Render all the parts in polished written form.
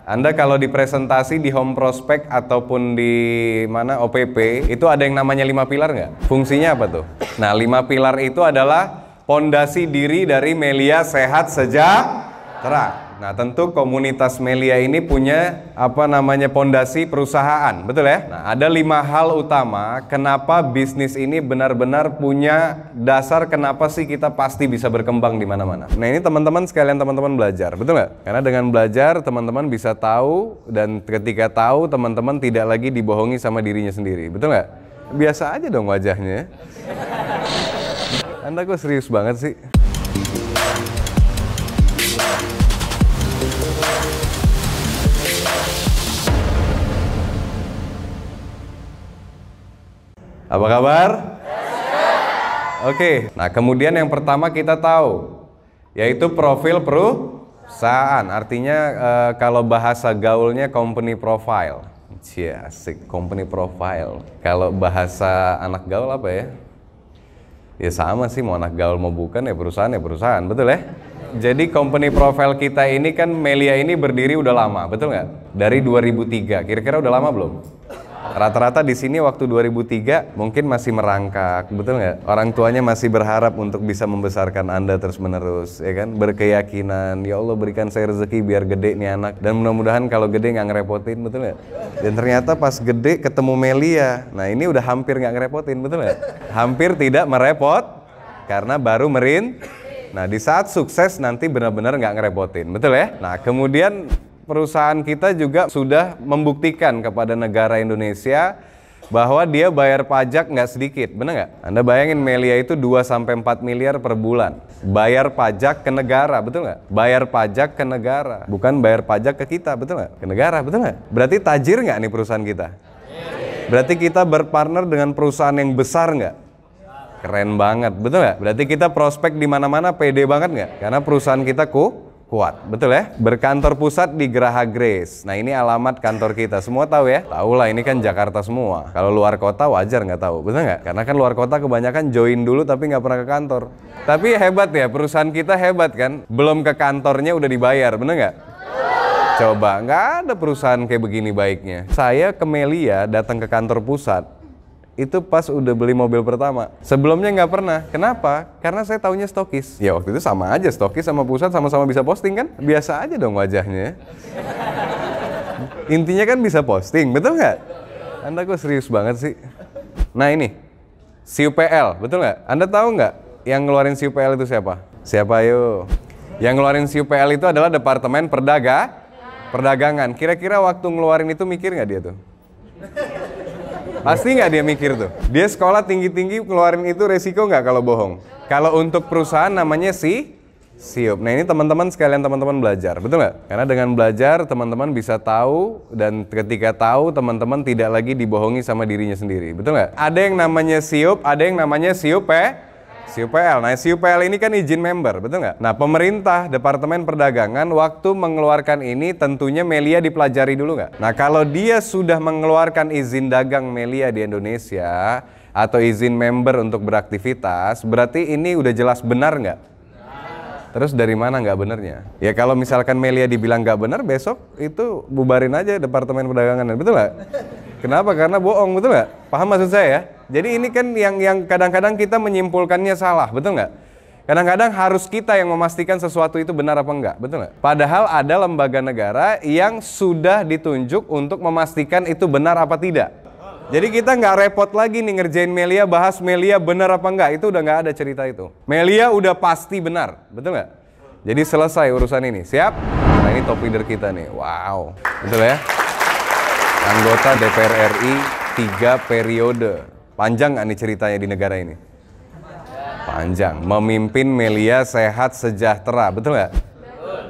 Anda kalau di presentasi di home prospect ataupun di mana OPP itu ada yang namanya 5 pilar nggak? Fungsinya apa tuh? Nah, 5 pilar itu adalah pondasi diri dari Melia Sehat Sejahtera. Nah, tentu komunitas Melia ini punya pondasi perusahaan, betul ya? Nah, ada 5 hal utama kenapa bisnis ini benar-benar punya dasar, kenapa sih kita pasti bisa berkembang di mana-mana. Nah, ini teman-teman sekalian, teman-teman belajar, betul nggak? Karena dengan belajar teman-teman bisa tahu, dan ketika tahu teman-teman tidak lagi dibohongi sama dirinya sendiri, betul nggak? Biasa aja dong wajahnya. Anda kok serius banget sih? Apa kabar? Oke, nah kemudian yang pertama kita tahu, yaitu profil perusahaan. Artinya kalau bahasa gaulnya company profile. Cia, asik, company profile. Kalau bahasa anak gaul apa ya? Ya sama sih, mau anak gaul mau bukan ya perusahaan, betul ya? Jadi company profile kita ini kan, Melia ini berdiri udah lama, betul nggak? Dari 2003, kira-kira udah lama belum? Rata-rata di sini waktu 2003 mungkin masih merangkak, betul nggak? Orang tuanya masih berharap untuk bisa membesarkan Anda terus-menerus, ya kan? Berkeyakinan, ya Allah berikan saya rezeki biar gede nih anak, dan mudah-mudahan kalau gede nggak ngerepotin, betul nggak? Dan ternyata pas gede ketemu Melia, nah ini udah hampir nggak ngerepotin, betul nggak? Hampir tidak merepot karena baru Nah, di saat sukses nanti benar-benar nggak ngerepotin, betul ya? Nah, kemudian perusahaan kita juga sudah membuktikan kepada negara Indonesia bahwa dia bayar pajak nggak sedikit, benar nggak? Anda bayangin Melia itu 2-4 miliar per bulan bayar pajak ke negara, betul nggak? Bayar pajak ke negara, bukan bayar pajak ke kita, betul nggak? Ke negara, betul nggak? Berarti tajir nggak nih perusahaan kita? Berarti kita berpartner dengan perusahaan yang besar nggak? Keren banget, betul nggak? Berarti kita prospek di mana-mana pede banget nggak? Karena perusahaan kita kuat, betul ya? Berkantor pusat di Geraha Grace. Nah, ini alamat kantor kita. Semua tahu ya? Tahu lah, ini kan Jakarta semua. Kalau luar kota wajar nggak tahu, betul nggak? Karena kan luar kota kebanyakan join dulu tapi nggak pernah ke kantor. Tapi hebat ya, perusahaan kita hebat kan? Belum ke kantornya udah dibayar, bener nggak? Coba, nggak ada perusahaan kayak begini baiknya. Saya ke Melia datang ke kantor pusat, itu pas udah beli mobil pertama. Sebelumnya nggak pernah. Kenapa? Karena saya taunya stokis. Ya waktu itu sama aja, stokis sama pusat sama-sama bisa posting kan? Biasa aja dong wajahnya. Intinya kan bisa posting, betul nggak? Anda kok serius banget sih? Nah ini, CUPL, betul nggak? Anda tahu nggak yang ngeluarin CUPL itu siapa? Siapa ayo? Yang ngeluarin CUPL itu adalah Departemen Perdagangan. Kira-kira waktu ngeluarin itu mikir nggak dia tuh? Pasti nggak dia mikir tuh. Dia sekolah tinggi-tinggi ngeluarin itu resiko nggak kalau bohong? Kalau untuk perusahaan namanya SIUP. Nah ini teman-teman sekalian, teman-teman belajar, betul nggak? Karena dengan belajar teman-teman bisa tahu, dan ketika tahu teman-teman tidak lagi dibohongi sama dirinya sendiri, betul nggak? Ada yang namanya SIUP, ada yang namanya CUPL. Nah, CUPL ini kan izin member, betul nggak? Nah, pemerintah, Departemen Perdagangan, waktu mengeluarkan ini tentunya Melia dipelajari dulu nggak? Nah, kalau dia sudah mengeluarkan izin dagang Melia di Indonesia, atau izin member untuk beraktivitas, berarti ini udah jelas benar nggak? Terus dari mana nggak benernya? Ya kalau misalkan Melia dibilang nggak benar, besok itu bubarin aja Departemen Perdagangan, betul nggak? Kenapa? Karena bohong, betul nggak? Paham maksud saya ya? Jadi ini kan yang kadang-kadang kita menyimpulkannya salah, betul nggak? Kadang-kadang harus kita yang memastikan sesuatu itu benar apa enggak, betul nggak? Padahal ada lembaga negara yang sudah ditunjuk untuk memastikan itu benar apa tidak. Jadi kita nggak repot lagi nih ngerjain Melia, bahas Melia benar apa enggak, itu udah nggak ada cerita itu. Melia udah pasti benar, betul nggak? Jadi selesai urusan ini, siap? Nah ini top leader kita nih, wow, betul ya? Anggota DPR RI 3 periode. Panjang nggak nih ceritanya di negara ini? Panjang. Memimpin Melia Sehat Sejahtera, betul nggak?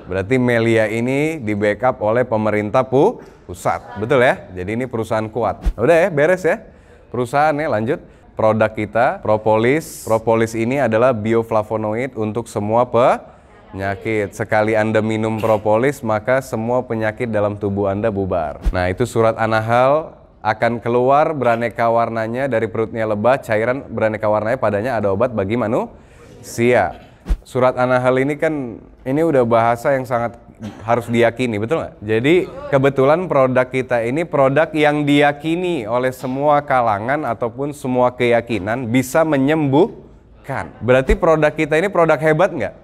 Berarti Melia ini di backup oleh pemerintah pusat, betul ya? Jadi ini perusahaan kuat. Udah ya, beres ya? Perusahaan ya, lanjut. Produk kita, propolis. Propolis ini adalah bioflavonoid untuk semua penyakit. Sekali Anda minum propolis, maka semua penyakit dalam tubuh Anda bubar. Nah, itu surat An-Nahl akan keluar beraneka warnanya dari perutnya lebah, cairan beraneka warnanya, padanya ada obat bagi manusia. Surat An-Nahl ini kan, ini udah bahasa yang sangat harus diyakini, betul nggak? Jadi kebetulan produk kita ini produk yang diyakini oleh semua kalangan ataupun semua keyakinan bisa menyembuhkan. Berarti produk kita ini produk hebat nggak?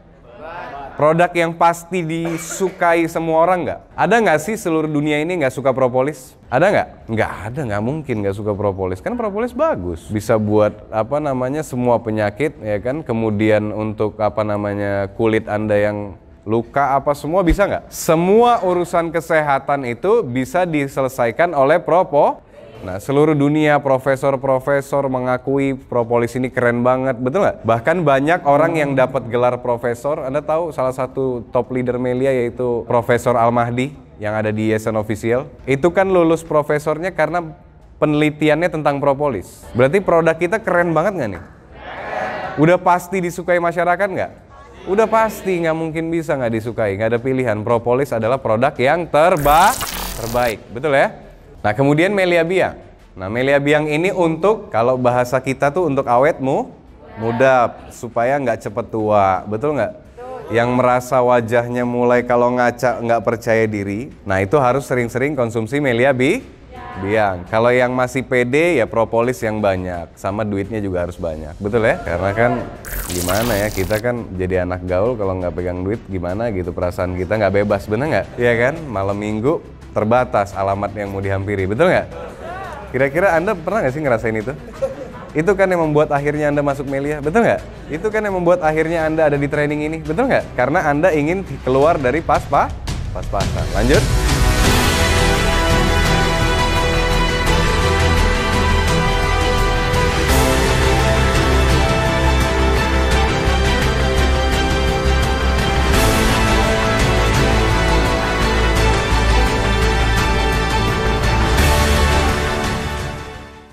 Produk yang pasti disukai semua orang nggak? Ada nggak sih seluruh dunia ini nggak suka propolis? Ada nggak? Nggak ada, nggak mungkin nggak suka propolis. Kan propolis bagus, bisa buat apa namanya semua penyakit, ya kan? Kemudian untuk apa namanya kulit Anda yang luka apa semua bisa nggak? Semua urusan kesehatan itu bisa diselesaikan oleh propolis. Nah, seluruh dunia profesor-profesor mengakui propolis ini keren banget, betul nggak? Bahkan banyak orang yang dapat gelar profesor. Anda tahu salah satu top leader Melia yaitu Profesor Al-Mahdi yang ada di Yayasan Official. Itu kan lulus profesornya karena penelitiannya tentang propolis. Berarti produk kita keren banget nggak nih? Udah pasti disukai masyarakat nggak? Udah pasti, nggak mungkin bisa nggak disukai, nggak ada pilihan. Propolis adalah produk yang terbaik, betul ya? Nah, kemudian Melia Biang. Nah, Melia Biang ini untuk, kalau bahasa kita tuh untuk awetmu muda, supaya nggak cepet tua, betul nggak? Yang merasa wajahnya mulai kalau ngaca nggak percaya diri, nah itu harus sering-sering konsumsi Melia Biang. Kalau yang masih pede ya propolis yang banyak, sama duitnya juga harus banyak, betul ya? Karena kan gimana ya, kita kan jadi anak gaul kalau nggak pegang duit gimana gitu, perasaan kita nggak bebas, bener nggak? Iya kan, malam minggu terbatas alamat yang mau dihampiri, betul nggak? Kira-kira Anda pernah nggak sih ngerasain itu? Itu kan yang membuat akhirnya Anda masuk Melia, betul nggak? Itu kan yang membuat akhirnya Anda ada di training ini, betul nggak? Karena Anda ingin keluar dari pas-pasan. Lanjut.